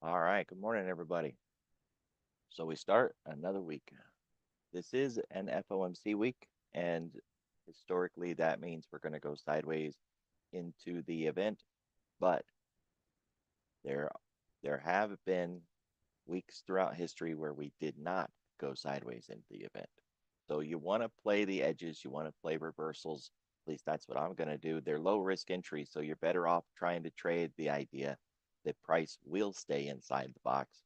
All right, good morning, everybody. So we start another week. This is an FOMC week, and historically, that means we're going to go sideways into the event. But there, there have been weeks throughout history where we did not go sideways into the event. So you want to play the edges, you want to play reversals. At least that's what I'm going to do. They're low risk entry, so you're better off trying to trade the idea that price will stay inside the box.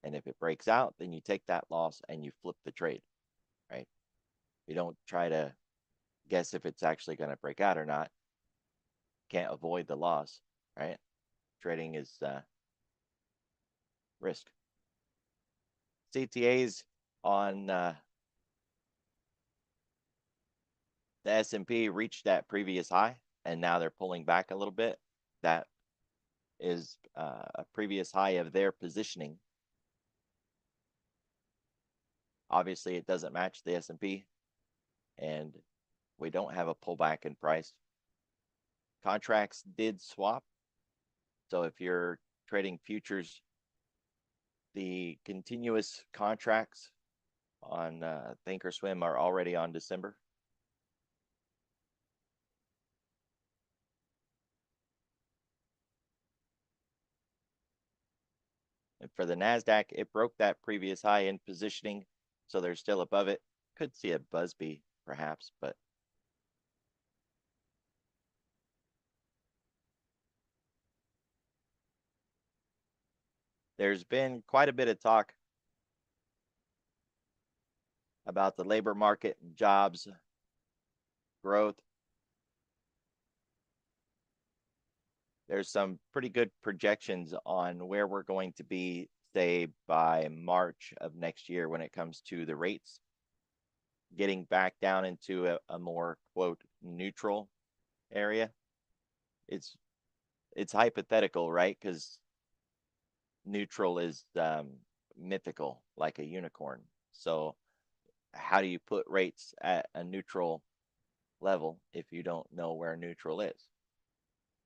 And if it breaks out, then you take that loss and you flip the trade, right? You don't try to guess if it's actually going to break out or not. Can't avoid the loss, right? Trading is risk. CTAs on the S&P reached that previous high, and now they're pulling back a little bit. That is a previous high of their positioning. Obviously, it doesn't match the S&P, and we don't have a pullback in price. Contracts did swap. So if you're trading futures, the continuous contracts on Thinkorswim are already on December. And for the NASDAQ, it broke that previous high in positioning, so they're still above it. Could see a Busby perhaps, but there's been quite a bit of talk about the labor market, jobs, growth. There's some pretty good projections on where we're going to be, say, by March of next year when it comes to the rates, getting back down into a more, quote, neutral area. It's hypothetical, right? Because neutral is mythical, like a unicorn. So how do you put rates at a neutral level if you don't know where neutral is?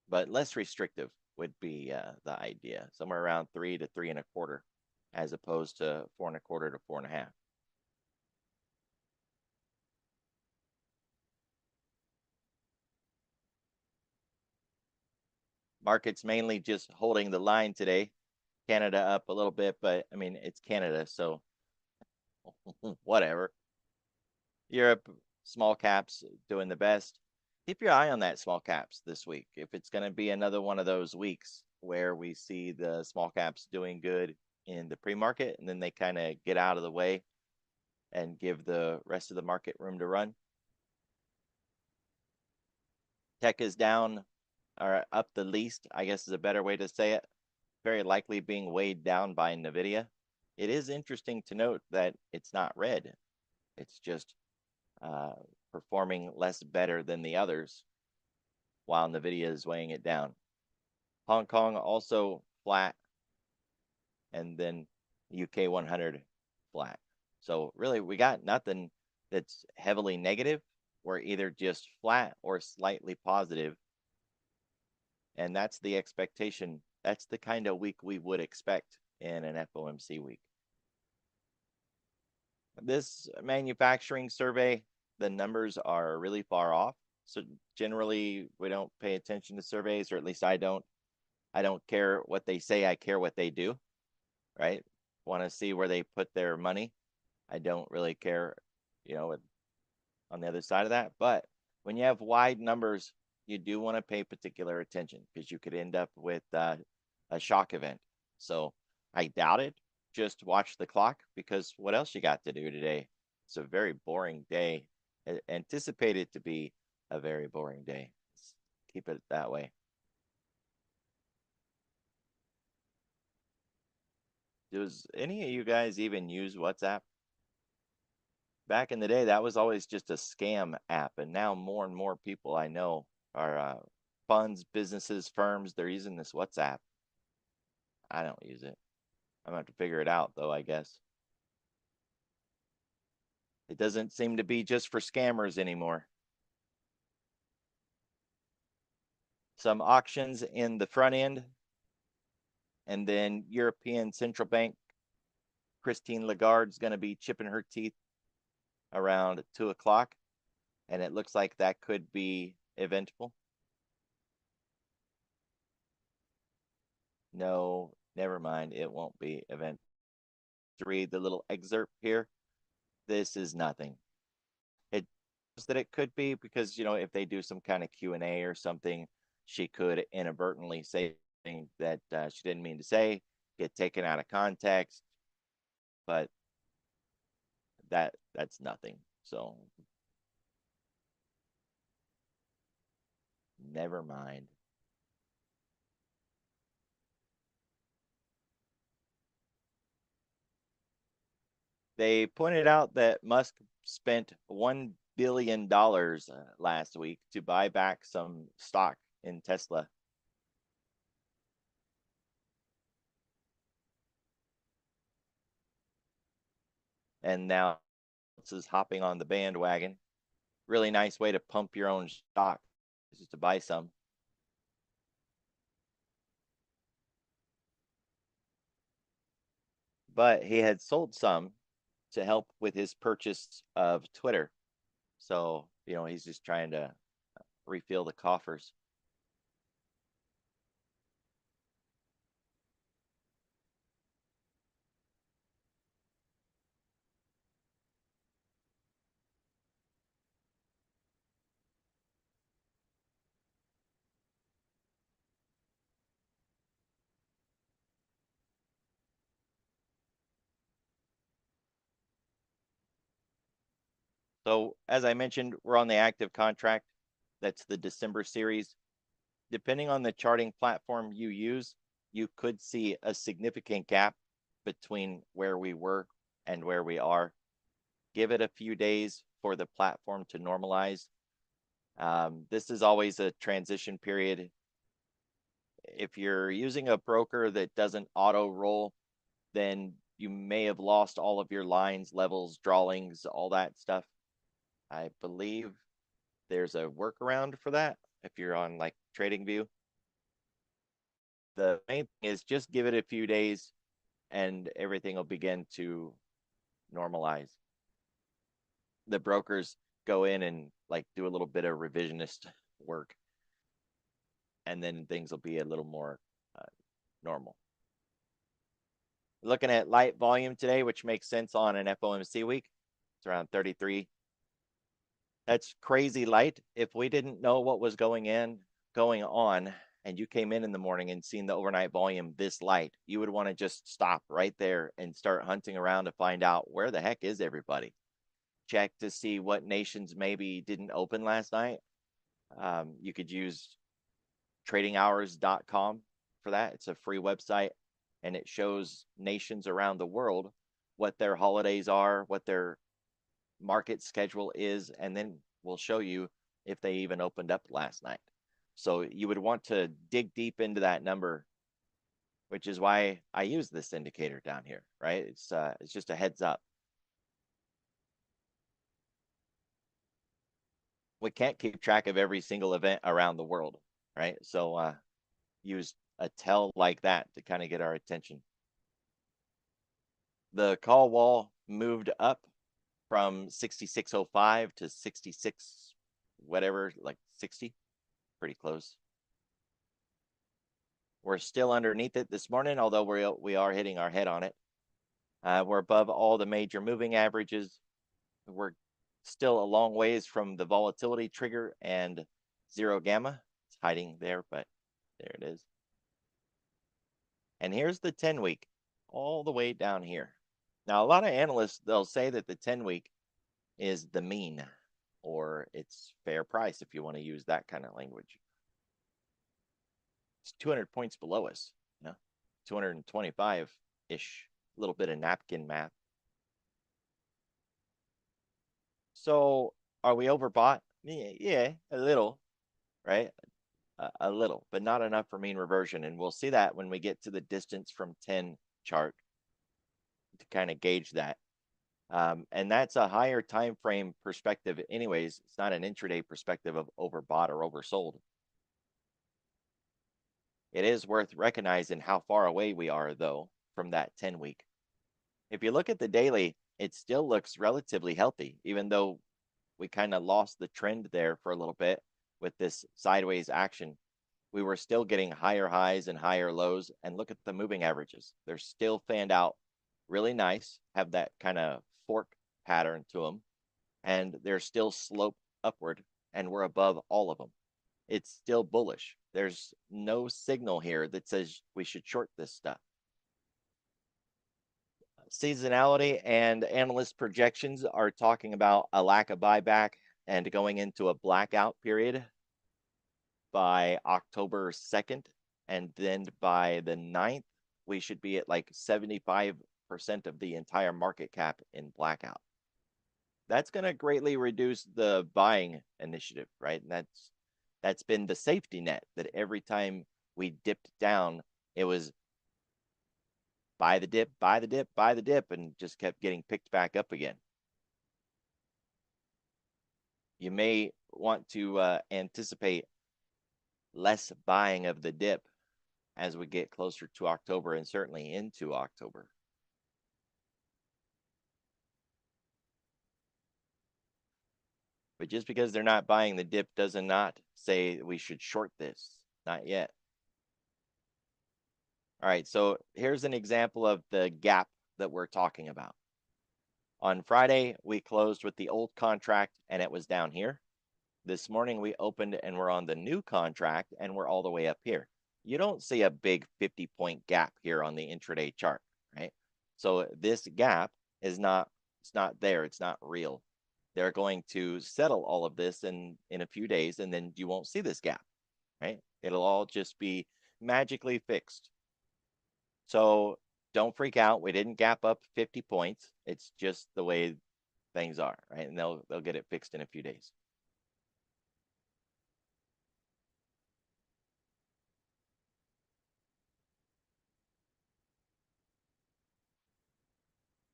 But less restrictive would be the idea, somewhere around 3 to 3.25, as opposed to 4.25 to 4.5. Markets mainly just holding the line today. Canada up a little bit, but I mean, it's Canada, so whatever. Europe, small caps doing the best. Keep your eye on that small caps this week. If it's going to be another one of those weeks where we see the small caps doing good in the pre-market and then they kind of get out of the way and give the rest of the market room to run. Tech is down or up the least, I guess is a better way to say it. Very likely being weighed down by NVIDIA. It is interesting to note that it's not red. It's just performing less better than the others while NVIDIA is weighing it down. Hong Kong also flat, and then UK 100 flat. So really, we got nothing that's heavily negative. We're either just flat or slightly positive, and that's the expectation. That's the kind of week we would expect in an FOMC week. This manufacturing survey, the numbers are really far off. So generally, we don't pay attention to surveys, or at least I don't. I don't care what they say. I care what they do, right? Want to see where they put their money. I don't really care, you know, on the other side of that. But when you have wide numbers, you do want to pay particular attention because you could end up with a shock event. So I doubt it. Just watch the clock because what else you got to do today? It's a very boring day. Anticipate it to be a very boring day. Let's keep it that way. Does any of you guys even use WhatsApp? Back in the day, that was always just a scam app, and now more and more people I know are funds, businesses, firms. They're using this WhatsApp. I don't use it. I'm gonna have to figure it out, though. I guess it doesn't seem to be just for scammers anymore. Some auctions in the front end. And then European Central Bank, Christine Lagarde's going to be chipping her teeth around 2 o'clock. And it looks like that could be eventful. No, never mind. It won't be event. To read the little excerpt here, this is nothing. It that it could be because, if they do some kind of Q&A or something, she could inadvertently say things that she didn't mean to say, get taken out of context, but that's nothing. So never mind. They pointed out that Musk spent $1 billion last week to buy back some stock in Tesla. And now this is hopping on the bandwagon. Really nice way to pump your own stock, is just to buy some. But he had sold some to help with his purchase of Twitter. So, he's just trying to refill the coffers. So, as I mentioned, we're on the active contract. That's the December series. Depending on the charting platform you use, you could see a significant gap between where we were and where we are. Give it a few days for the platform to normalize. This is always a transition period. If you're using a broker that doesn't auto roll, then you may have lost all of your lines, levels, drawings, all that stuff. I believe there's a workaround for that if you're on like TradingView. The main thing is just give it a few days and everything will begin to normalize. The brokers go in and like do a little bit of revisionist work, and then things will be a little more normal. Looking at light volume today, which makes sense on an FOMC week. It's around 33. That's crazy light. If we didn't know what was going on, and you came in the morning and seen the overnight volume this light, you would want to just stop right there and start hunting around to find out where the heck is everybody. Check to see what nations maybe didn't open last night. You could use tradinghours.com for that. It's a free website and it shows nations around the world what their holidays are, what their market schedule is, and then we'll show you if they even opened up last night. So you would want to dig deep into that number, which is why I use this indicator down here, right? It's just a heads up. We can't keep track of every single event around the world, right? So use a tell like that to kind of get our attention. The call wall moved up from 66.05 to 66 whatever, like 60, pretty close. We're still underneath it this morning, although we are hitting our head on it. We're above all the major moving averages. We're still a long ways from the volatility trigger and zero gamma. It's hiding there, but there it is. And here's the 10-week, all the way down here. Now, a lot of analysts, they'll say that the 10-week is the mean, or it's fair price if you want to use that kind of language. It's 200 points below us, 225-ish, a little bit of napkin math. So are we overbought? Yeah, a little, right? A little, but not enough for mean reversion. And we'll see that when we get to the distance from 10 chart to kind of gauge that. And that's a higher time frame perspective anyways. It's not an intraday perspective of overbought or oversold. It is worth recognizing how far away we are, though, from that 10-week. If you look at the daily, it still looks relatively healthy, even though we kind of lost the trend there for a little bit with this sideways action. We were still getting higher highs and higher lows. And look at the moving averages. They're still fanned out really nice, have that kind of fork pattern to them, and they're still sloped upward, and we're above all of them. It's still bullish. There's no signal here that says we should short this stuff. Seasonality and analyst projections are talking about a lack of buyback and going into a blackout period by October 2nd. And then by the 9th, we should be at like 75% of the entire market cap in blackout. That's going to greatly reduce the buying initiative, right? And that's been the safety net, that every time we dipped down, it was buy the dip, buy the dip, buy the dip, and just kept getting picked back up again. You may want to anticipate less buying of the dip as we get closer to October and certainly into October. But just because they're not buying the dip does not say we should short this. Not yet. All right, so here's an example of the gap that we're talking about. On Friday, we closed with the old contract and it was down here. This morning we opened and we're on the new contract and we're all the way up here. You don't see a big 50-point gap here on the intraday chart, right? So this gap is not, it's not there. It's not real. They're going to settle all of this in a few days, and then you won't see this gap, right? It'll all just be magically fixed. So don't freak out. We didn't gap up 50 points. It's just the way things are, right? And they'll get it fixed in a few days.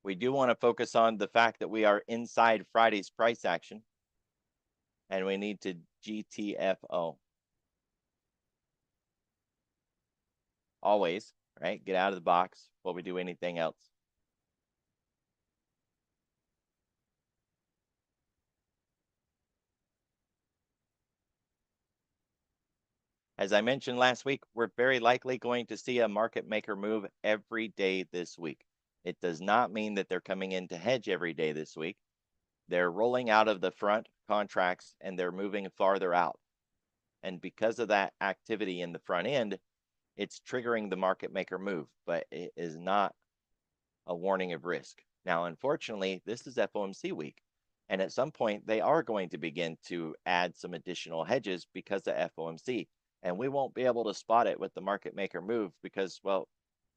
We do want to focus on the fact that we are inside Friday's price action, and we need to GTFO. Always, right? Get out of the box before we do anything else. As I mentioned last week, we're very likely going to see a market maker move every day this week. It does not mean that they're coming in to hedge every day this week. They're rolling out of the front contracts and they're moving farther out. And because of that activity in the front end, it's triggering the market maker move, but it is not a warning of risk. Now, unfortunately, this is FOMC week. And at some point, they are going to begin to add some additional hedges because of FOMC. And we won't be able to spot it with the market maker move because, well,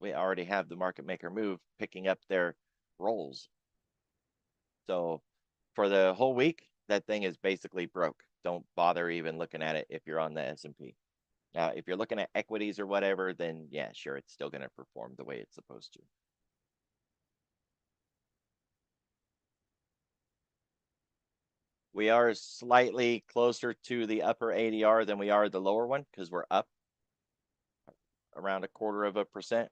we already have the market maker move picking up their rolls. So for the whole week, that thing is basically broke. Don't bother even looking at it if you're on the S&P. Now, if you're looking at equities or whatever, then yeah, sure, it's still going to perform the way it's supposed to. We are slightly closer to the upper ADR than we are the lower one because we're up around 0.25%.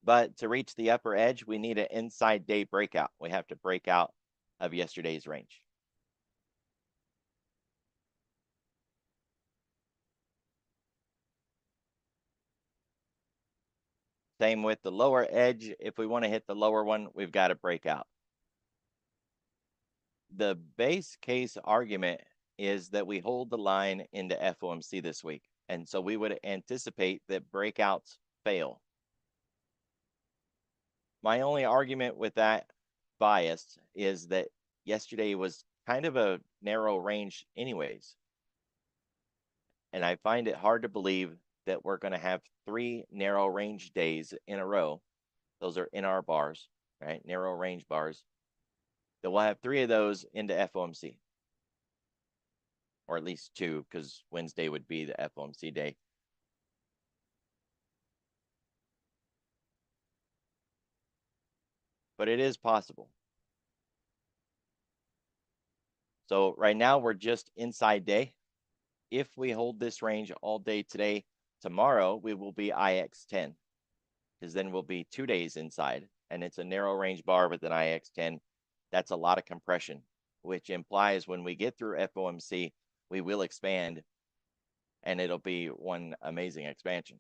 But to reach the upper edge, we need an inside day breakout. We have to break out of yesterday's range. Same with the lower edge. If we want to hit the lower one, we've got to break out. The base case argument is that we hold the line into FOMC this week. And so we would anticipate that breakouts fail. My only argument with that bias is that yesterday was kind of a narrow range anyways. And I find it hard to believe that we're going to have 3 narrow range days in a row. Those are NR bars, right? Narrow range bars. That we'll have 3 of those into FOMC. Or at least 2, because Wednesday would be the FOMC day. But it is possible. So right now we're just inside day. if we hold this range all day today, tomorrow we will be IX10, because then we'll be 2 days inside, and it's a narrow range bar with an IX10. That's a lot of compression, which implies when we get through FOMC, we will expand, and it'll be one amazing expansion.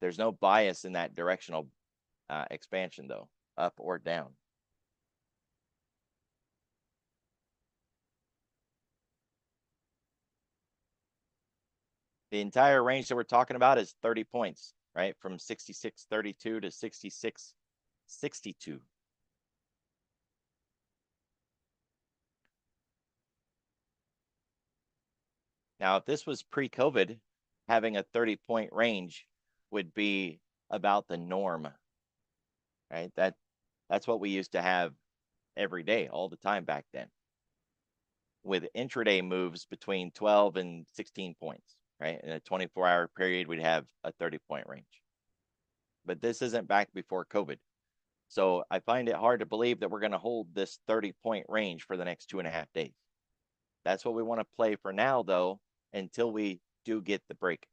There's no bias in that directional expansion, though, up or down. The entire range that we're talking about is 30 points, right? From 66.32 to 66.62. Now, if this was pre-COVID, having a 30-point range would be about the norm, right? That's what we used to have every day, all the time back then, with intraday moves between 12 and 16 points, right? In a 24-hour period, we'd have a 30-point range. But this isn't back before COVID. So I find it hard to believe that we're going to hold this 30-point range for the next 2.5 days. That's what we want to play for now, though, until we do get the break.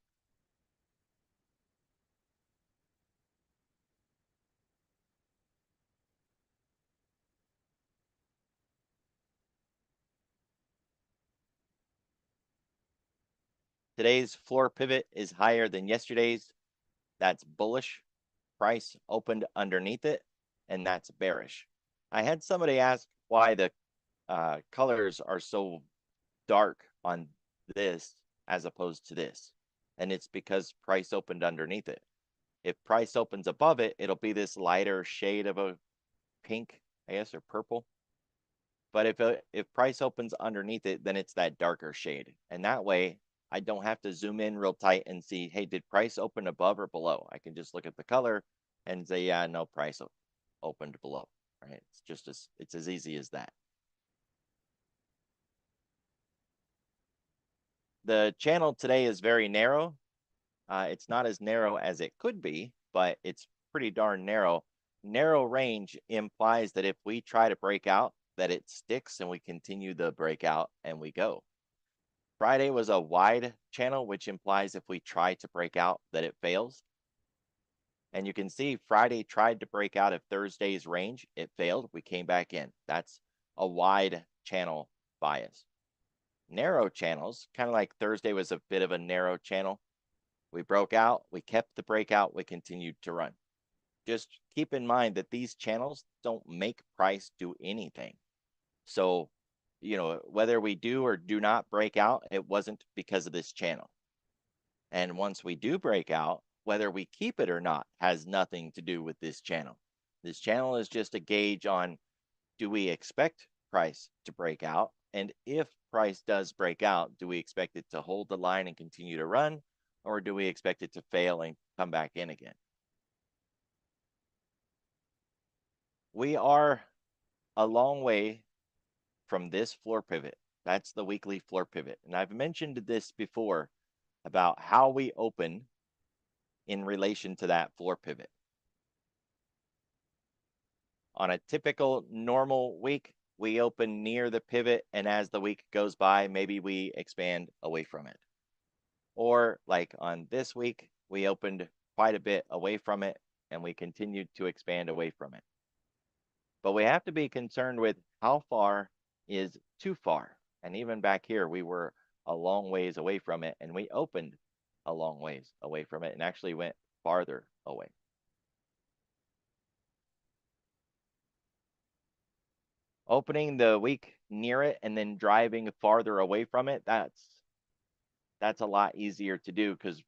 Today's floor pivot is higher than yesterday's. That's bullish. Price opened underneath it, and that's bearish. I had somebody ask why the colors are so dark on this as opposed to this. And it's because price opened underneath it. If price opens above it, it'll be this lighter shade of a pink, I guess, or purple. But if price opens underneath it, then it's that darker shade. And that way, I don't have to zoom in real tight and see, hey, did price open above or below? I can just look at the color and say, yeah, no, price opened below, right? It's as easy as that. The channel today is very narrow. It's not as narrow as it could be, but it's pretty darn narrow. Narrow range implies that if we try to break out, that it sticks and we continue the breakout and we go. Friday was a wide channel, which implies if we try to break out, that it fails. And you can see Friday tried to break out of Thursday's range. It failed. We came back in. That's a wide channel bias. Narrow channels, kind of like Thursday was a bit of a narrow channel. We broke out, we kept the breakout, we continued to run. Just keep in mind that these channels don't make price do anything. So, whether we do or do not break out, it wasn't because of this channel. And once we do break out, whether we keep it or not has nothing to do with this channel. This channel is just a gauge on, do we expect price to break out? And if price does break out, do we expect it to hold the line and continue to run? Or do we expect it to fail and come back in again? We are a long way from this floor pivot. That's the weekly floor pivot. And I've mentioned this before about how we open in relation to that floor pivot. On a typical normal week, we open near the pivot, and as the week goes by, maybe we expand away from it. Or like on this week, we opened quite a bit away from it, and we continued to expand away from it. But we have to be concerned with how far is too far. And even back here, we were a long ways away from it, and we opened a long ways away from it and actually went farther away. Opening the week near it and then driving farther away from it, that's a lot easier to do because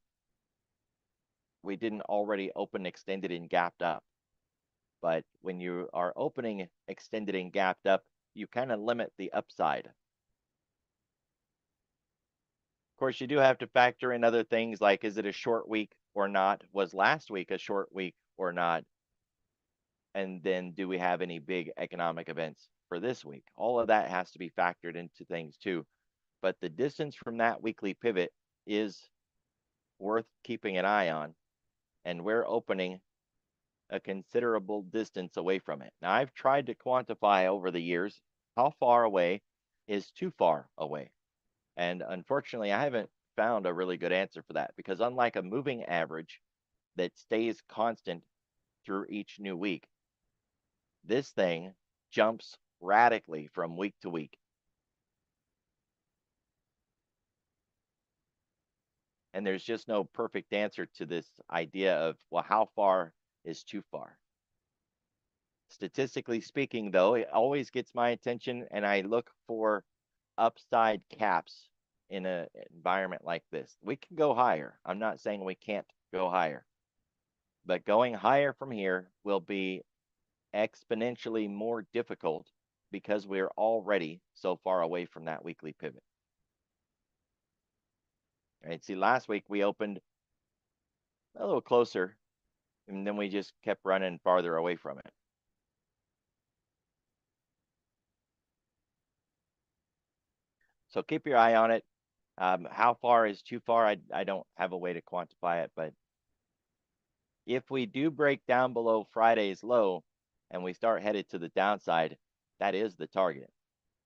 we didn't already open extended and gapped up. But when you are opening extended and gapped up, you kind of limit the upside. Of course, you do have to factor in other things like, is it a short week or not? Was last week a short week or not? And then do we have any big economic events for this week? All of that has to be factored into things too. But the distance from that weekly pivot is worth keeping an eye on. And we're opening a considerable distance away from it. Now, I've tried to quantify over the years how far away is too far away? And unfortunately, I haven't found a really good answer for that, because unlike a moving average that stays constant through each new week, this thing jumps radically from week to week. And there's just no perfect answer to this idea of, well, how far is too far? Statistically speaking, though, it always gets my attention, and I look for upside caps in an environment like this. We can go higher. I'm not saying we can't go higher, but going higher from here will be exponentially more difficult because we're already so far away from that weekly pivot. Right? See, last week we opened a little closer, and then we just kept running farther away from it. So keep your eye on it. How far is too far? I don't have a way to quantify it, but if we do break down below Friday's low and we start headed to the downside, that is the target.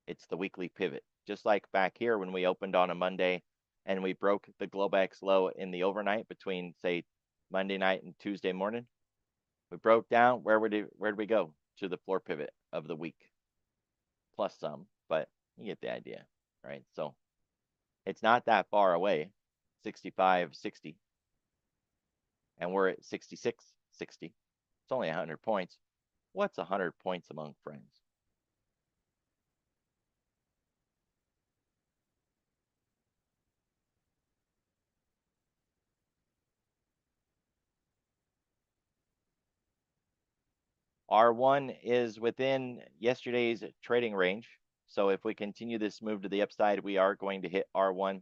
It's the weekly pivot. Just like back here when we opened on a Monday and we broke the Globex low in the overnight between, say, Monday night and Tuesday morning. We broke down. Where did we go? To the floor pivot of the week, plus some, but you get the idea, right? So it's not that far away, 65.60, and we're at 66.60. It's only 100 points. What's 100 points among friends? R1 is within yesterday's trading range. So if we continue this move to the upside, we are going to hit R1.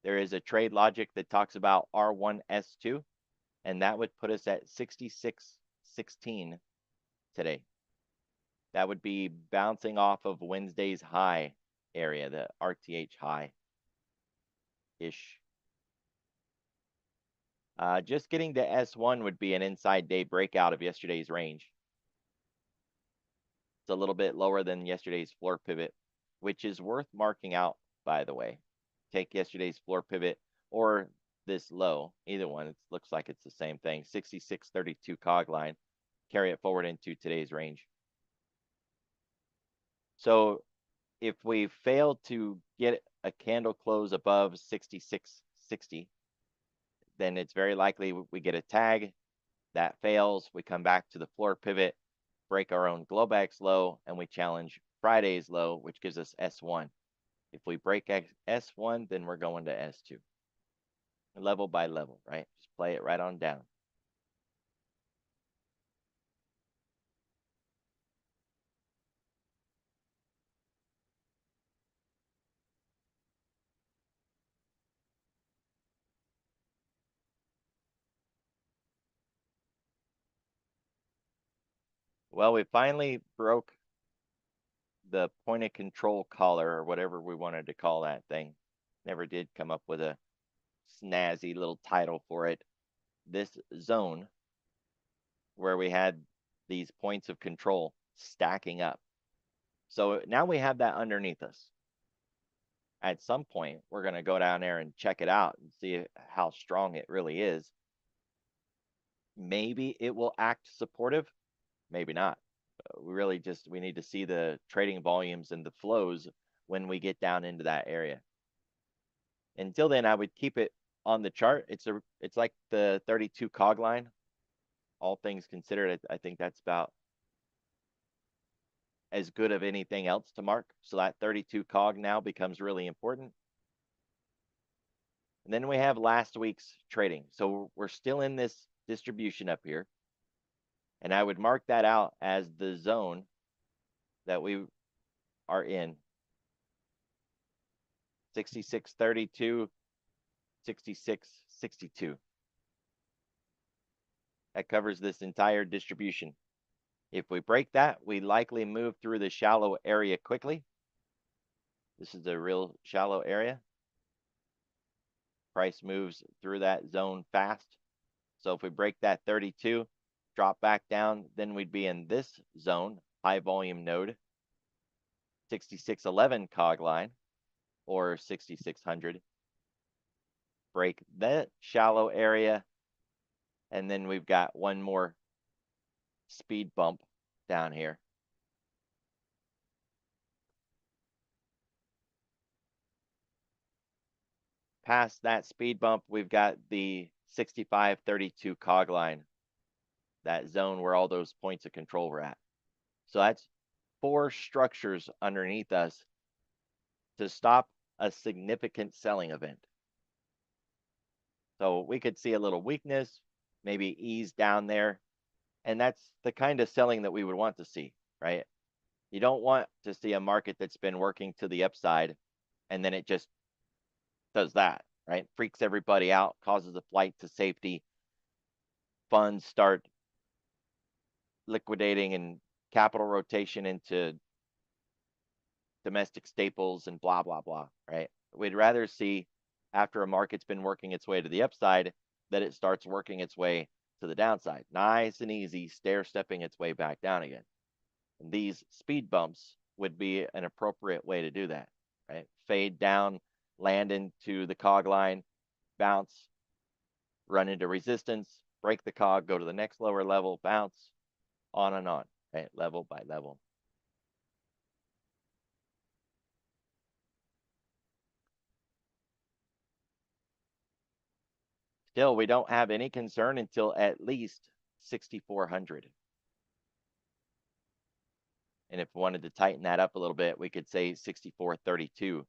There is a trade logic that talks about R1S2, and that would put us at 66.16 today. That would be bouncing off of Wednesday's high area, the RTH high-ish. Just getting to S1 would be an inside day breakout of yesterday's range. It's a little bit lower than yesterday's floor pivot, which is worth marking out, by the way. Take yesterday's floor pivot or this low, either one. It looks like it's the same thing. 66.32 cog line. Carry it forward into today's range. So if we fail to get a candle close above 66.60, then it's very likely we get a tag. That fails. We come back to the floor pivot, break our own Globex low, and we challenge Friday's low, which gives us S1. If we break S1, then we're going to S2. Level by level, right? Just play it right on down. Well, we finally broke the point of control collar, or whatever we wanted to call that thing. Never did come up with a snazzy little title for it. This zone where we had these points of control stacking up. So now we have that underneath us. At some point, we're going to go down there and check it out and see how strong it really is. Maybe it will act supportive, maybe not. We need to see the trading volumes and the flows when we get down into that area. Until then, I would keep it on the chart. It's like the 32 cog line. All things considered, I think that's about as good of anything else to mark. So that 32 cog now becomes really important. And then we have last week's trading. So we're still in this distribution up here. And I would mark that out as the zone that we are in. 66.32, 66.62. That covers this entire distribution. If we break that, we likely move through the shallow area quickly. This is a real shallow area. Price moves through that zone fast. So if we break that 32, drop back down, then we'd be in this zone, high volume node. 6611 cog line or 6600. Break that shallow area, and then we've got one more speed bump down here. Past that speed bump, we've got the 6532 cog line, that zone where all those points of control were at. So that's 4 structures underneath us to stop a significant selling event. So we could see a little weakness, maybe ease down there. And that's the kind of selling that we would want to see, right? You don't want to see a market that's been working to the upside and then it just does that, right? Freaks everybody out, causes a flight to safety. Funds start liquidating and capital rotation into domestic staples and blah, blah, blah, right? We'd rather see, after a market's been working its way to the upside, that it starts working its way to the downside. Nice and easy, stair-stepping its way back down again. And these speed bumps would be an appropriate way to do that, right? Fade down, land into the cog line, bounce, run into resistance, break the cog, go to the next lower level, bounce, on and on, right? Level by level. Still, we don't have any concern until at least 6,400. And if we wanted to tighten that up a little bit, we could say 6432.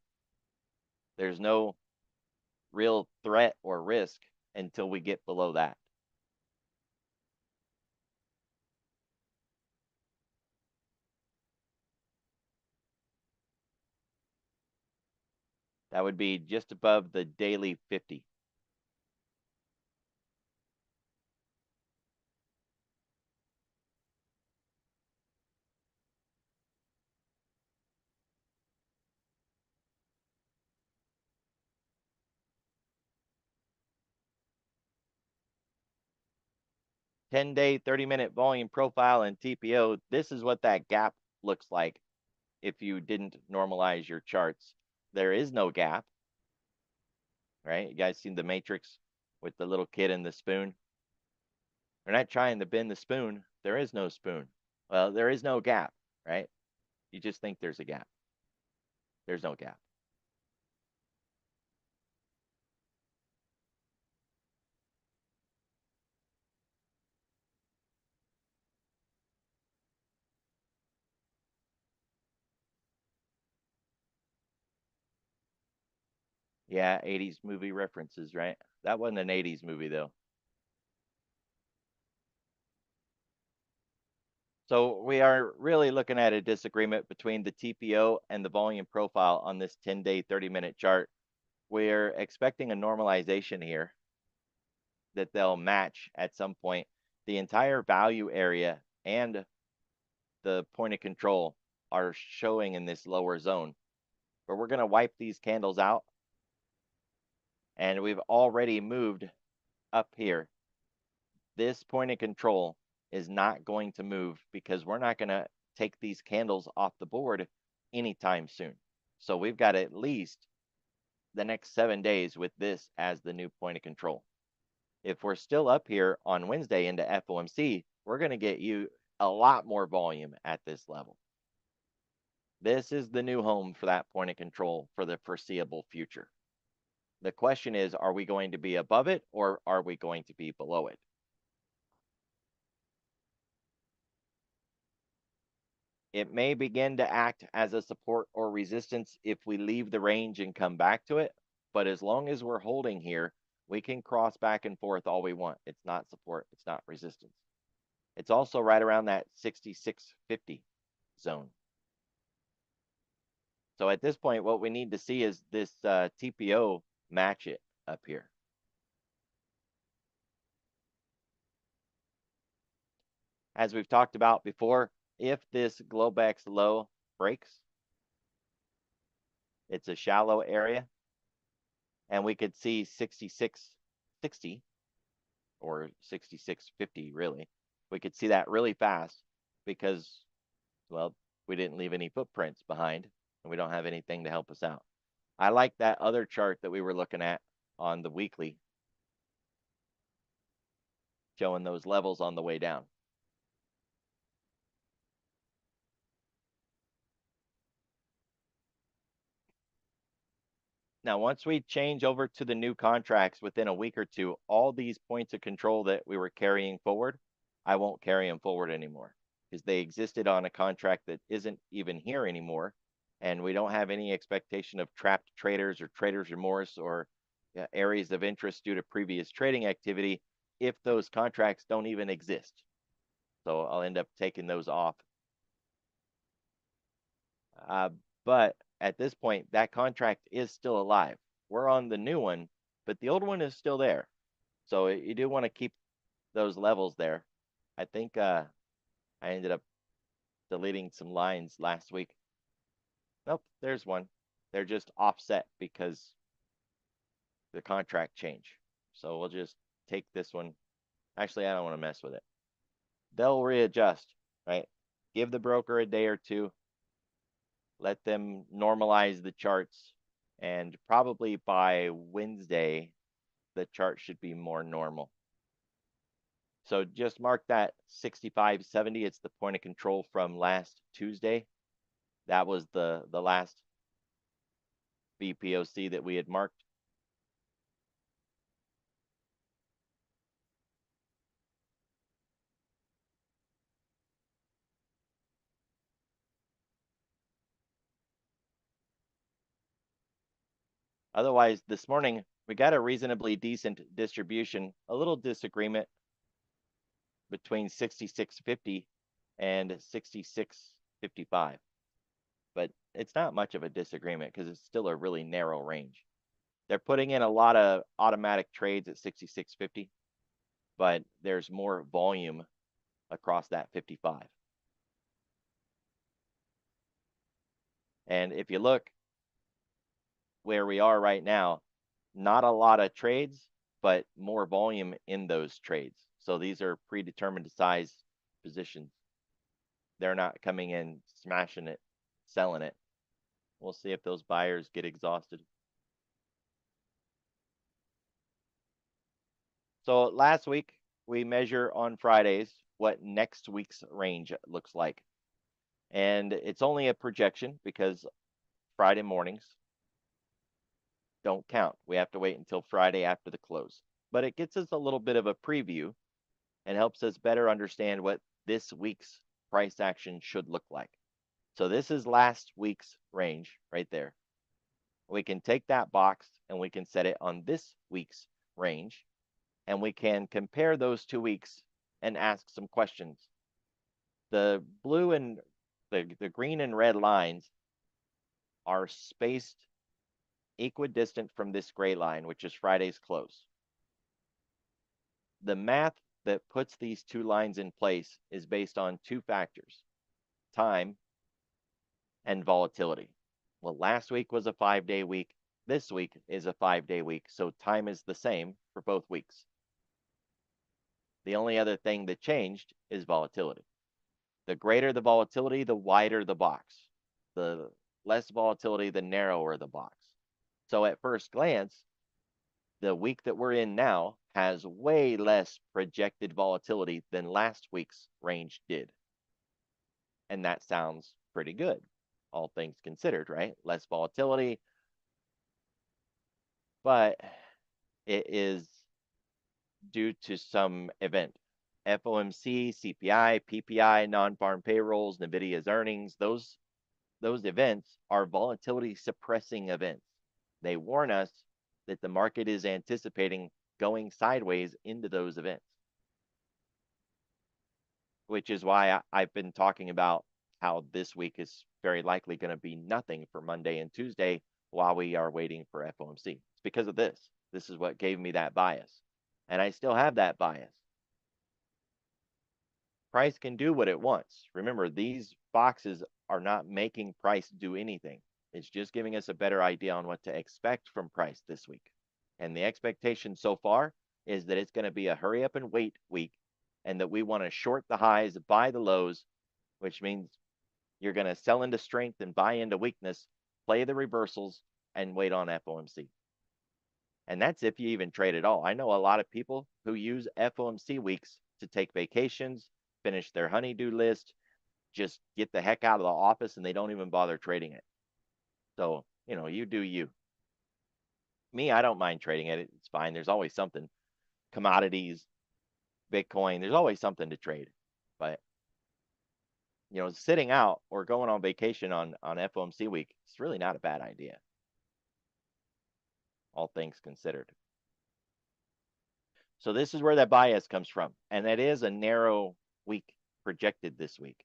There's no real threat or risk until we get below that. That would be just above the daily 50. Ten-day, 30-minute volume profile and TPO. This is what that gap looks like if you didn't normalize your charts. There is no gap, right? You guys seen the matrix with the little kid and the spoon? They're not trying to bend the spoon. There is no spoon. Well, there is no gap, right? You just think there's a gap. There's no gap. Yeah, 80s movie references, right? That wasn't an 80s movie, though. So we are really looking at a disagreement between the TPO and the volume profile on this 10-day, 30-minute chart. We're expecting a normalization here that they'll match at some point. The entire value area and the point of control are showing in this lower zone. But we're going to wipe these candles out. And we've already moved up here. This point of control is not going to move because we're not going to take these candles off the board anytime soon. So we've got at least the next 7 days with this as the new point of control. If we're still up here on Wednesday into FOMC, we're going to get you a lot more volume at this level. This is the new home for that point of control for the foreseeable future. The question is, are we going to be above it or are we going to be below it? It may begin to act as a support or resistance if we leave the range and come back to it. But as long as we're holding here, we can cross back and forth all we want. It's not support. It's not resistance. It's also right around that 6650 zone. So at this point, what we need to see is this TPO match it up here. As we've talked about before, if this Globex low breaks, it's a shallow area, and we could see 6660 or 6650 really. We could see that really fast because, well, we didn't leave any footprints behind, and we don't have anything to help us out. I like that other chart that we were looking at on the weekly, showing those levels on the way down. Now, once we change over to the new contracts within a week or two, all these points of control that we were carrying forward, I won't carry them forward anymore because they existed on a contract that isn't even here anymore. And we don't have any expectation of trapped traders or traders remorse or areas of interest due to previous trading activity if those contracts don't even exist. So I'll end up taking those off. But at this point, that contract is still alive. We're on the new one, but the old one is still there. So you do want to keep those levels there. I think I ended up deleting some lines last week. Nope, there's one. They're just offset because the contract change. So we'll just take this one. Actually, I don't want to mess with it. They'll readjust, right? Give the broker a day or two. Let them normalize the charts. And probably by Wednesday, the chart should be more normal. So just mark that 65.70. It's the point of control from last Tuesday. That was the last VPOC that we had marked. Otherwise, this morning, we got a reasonably decent distribution, a little disagreement between 66.50 and 66.55. But it's not much of a disagreement because it's still a really narrow range. They're putting in a lot of automatic trades at 66.50, but there's more volume across that 55. And if you look where we are right now, not a lot of trades, but more volume in those trades. So these are predetermined size positions. They're not coming in, smashing it, selling it. We'll see if those buyers get exhausted. So last week, we measure on Fridays what next week's range looks like. And it's only a projection because Friday mornings don't count. We have to wait until Friday after the close. But it gets us a little bit of a preview and helps us better understand what this week's price action should look like. So this is last week's range right there. We can take that box and we can set it on this week's range, and we can compare those 2 weeks and ask some questions. The blue and the green and red lines are spaced equidistant from this gray line, which is Friday's close. The math that puts these two lines in place is based on two factors: time and volatility. Well, last week was a 5-day week. This week is a 5-day week, so time is the same for both weeks. The only other thing that changed is volatility. The greater the volatility, the wider the box. The less volatility, the narrower the box. So at first glance, the week that we're in now has way less projected volatility than last week's range did. And that sounds pretty good, all things considered, right? Less volatility, but it is due to some event. FOMC, CPI, PPI, non-farm payrolls, NVIDIA's earnings, those events are volatility suppressing events. They warn us that the market is anticipating going sideways into those events, which is why I've been talking about how this week is very likely going to be nothing for Monday and Tuesday while we are waiting for FOMC. It's because of this. This is what gave me that bias. And I still have that bias. Price can do what it wants. Remember, these boxes are not making price do anything. It's just giving us a better idea on what to expect from price this week. And the expectation so far is that it's going to be a hurry up and wait week, and that we want to short the highs, buy the lows, which means You're going to sell into strength and buy into weakness, play the reversals, and wait on FOMC. And that's if you even trade at all. I know a lot of people who use FOMC weeks to take vacations, finish their honeydew list, just get the heck out of the office, and they don't even bother trading it. So, you do you. Me, I don't mind trading it. It's fine. There's always something. Commodities, Bitcoin, there's always something to trade. But, sitting out or going on vacation on FOMC week, it's really not a bad idea, all things considered. So this is where that bias comes from. And that is a narrow week projected this week.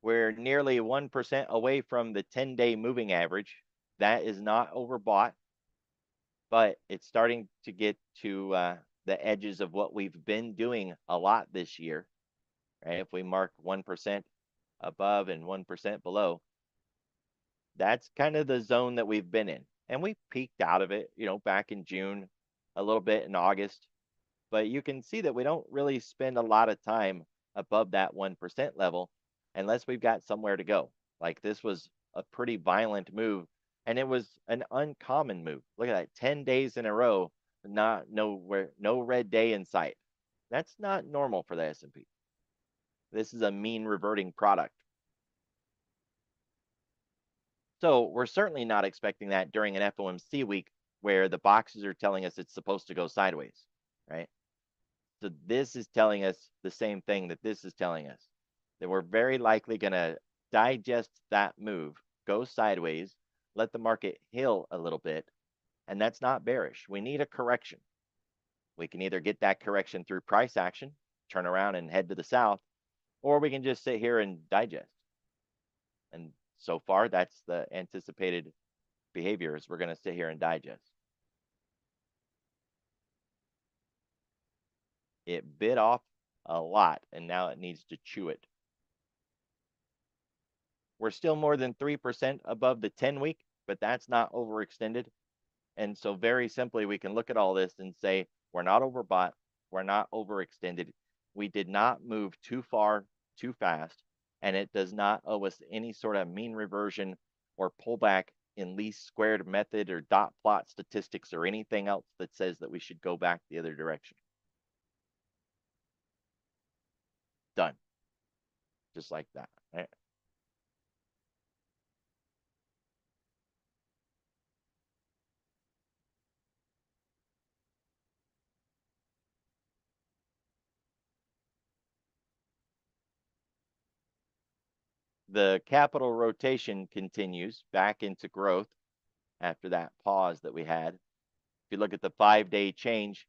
We're nearly 1% away from the 10-day moving average. That is not overbought, but it's starting to get to the edges of what we've been doing a lot this year. Right? If we mark 1% above and 1% below, that's kind of the zone that we've been in. And we peaked out of it, back in June, a little bit in August. But you can see that we don't really spend a lot of time above that 1% level unless we've got somewhere to go. Like this was a pretty violent move, and it was an uncommon move. Look at that, 10 days in a row, no red day in sight. That's not normal for the S&P. This is a mean reverting product. So we're certainly not expecting that during an FOMC week where the boxes are telling us it's supposed to go sideways, right? So this is telling us the same thing that this is telling us, that we're very likely going to digest that move, go sideways, let the market heal a little bit, and that's not bearish. We need a correction. We can either get that correction through price action, turn around and head to the south, or we can just sit here and digest. And so far, that's the anticipated behavior, is we're going to sit here and digest. It bit off a lot, and now it needs to chew it. We're still more than 3% above the 10-week, but that's not overextended. And so very simply, we can look at all this and say, we're not overbought, we're not overextended. We did not move too far, too fast, and it does not owe us any sort of mean reversion or pullback in least squared method or dot plot statistics or anything else that says that we should go back the other direction. Done. Just like that. Right? The capital rotation continues back into growth after that pause that we had. If you look at the 5-day change,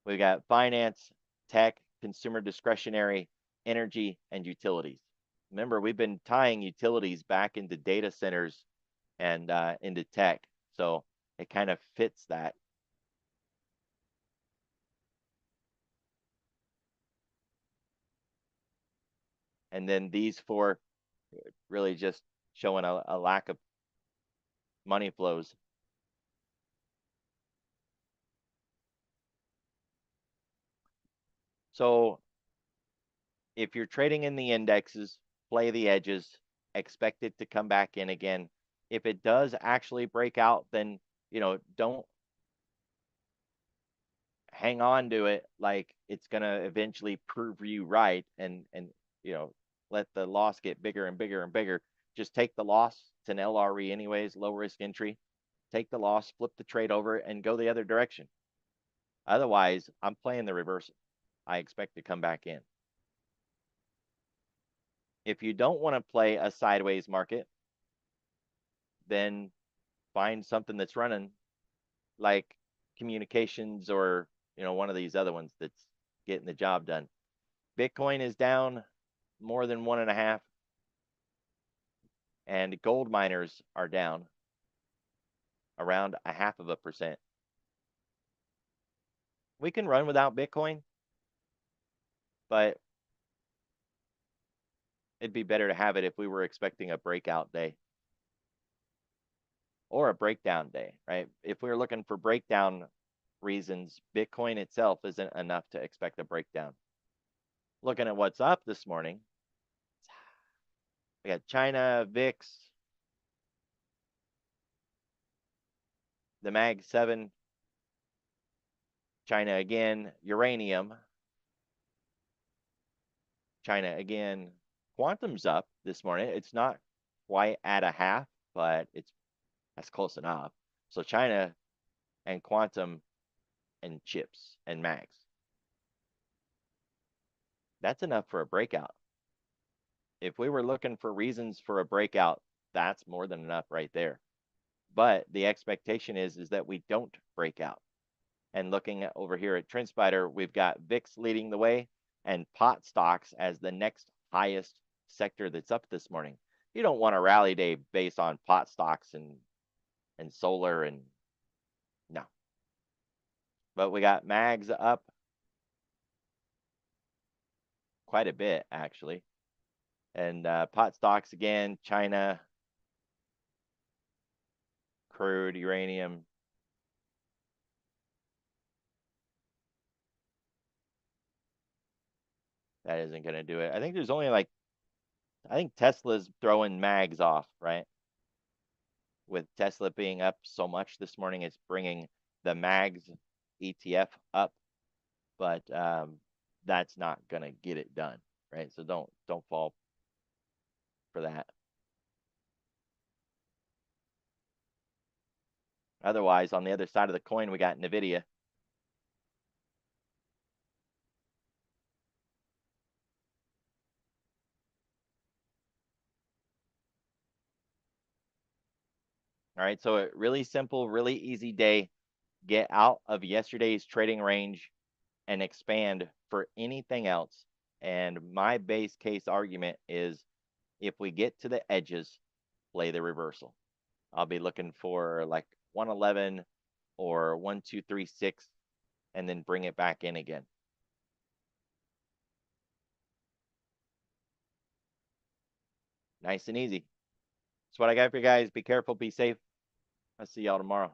we got finance, tech, consumer discretionary, energy, and utilities. Remember, we've been tying utilities back into data centers and into tech. So it kind of fits that. And then these four really just showing a lack of money flows. So if you're trading in the indexes, play the edges, expect it to come back in again. If it does actually break out, then, don't hang on to it like it's going to eventually prove you right and let the loss get bigger and bigger and bigger. Just take the loss. It's an LRE anyways, low risk entry. Take the loss, flip the trade over, and go the other direction. Otherwise, I'm playing the reversal. I expect to come back in. If you don't want to play a sideways market, then find something that's running like communications or, one of these other ones that's getting the job done. Bitcoin is down more than 1.5, and gold miners are down around 0.5%. We can run without Bitcoin, but it'd be better to have it if we were expecting a breakout day or a breakdown day, right? If we were looking for breakdown reasons, Bitcoin itself isn't enough to expect a breakdown. Looking at what's up this morning, we got China, VIX, the Mag 7, China again, uranium, China again. Quantum's up this morning. It's not quite at a half, but that's close enough. So China and quantum and chips and mags. That's enough for a breakout. If we were looking for reasons for a breakout, that's more than enough right there. But the expectation is that we don't break out. And looking at over here at TrendSpider, we've got VIX leading the way and pot stocks as the next highest sector that's up this morning. You don't want a rally day based on pot stocks and solar and no. But we got mags up quite a bit actually. And pot stocks again, China, crude, uranium. That isn't going to do it. I think there's only I think Tesla's throwing mags off, right? With Tesla being up so much this morning, it's bringing the mags ETF up, but that's not going to get it done, right? So don't fall for that. Otherwise, on the other side of the coin, we got NVIDIA. All right, so a really simple, really easy day. Get out of yesterday's trading range and expand for anything else. And my base case argument is if we get to the edges, play the reversal. I'll be looking for like 111 or 1236 and then bring it back in again. Nice and easy. That's what I got for you guys. Be careful, be safe. I'll see y'all tomorrow.